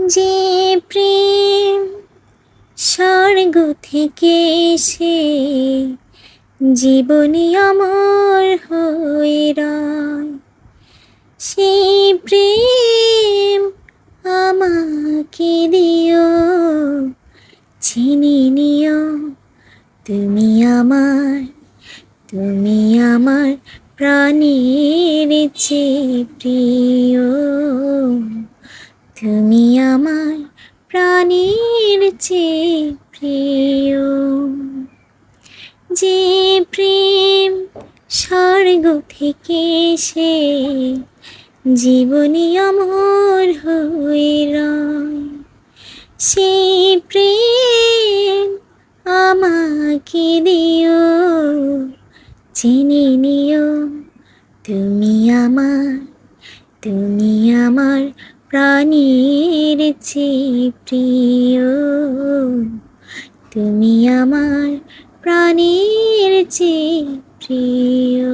যে প্রেম স্বর্গ থেকে এসে জীবনী অমর হয়ে রয়, সেই প্রেম আমাকে দিও, চিনি নিও। তুমি আমার, তুমি আমার প্রাণের চেয়ে প্রিয়, তুমি আমার প্রাণের চেয়ে প্রিয়। যে প্রেম স্বর্গ থেকে এসে জীবনী অমর হয়ে রয়, সেই প্রেম আমাকে দিও, চিনি নিও। তুমি আমার, তুমি আমার প্রাণের চেয়ে প্রিয়, তুমি আমার প্রাণের চেয়ে প্রিয়।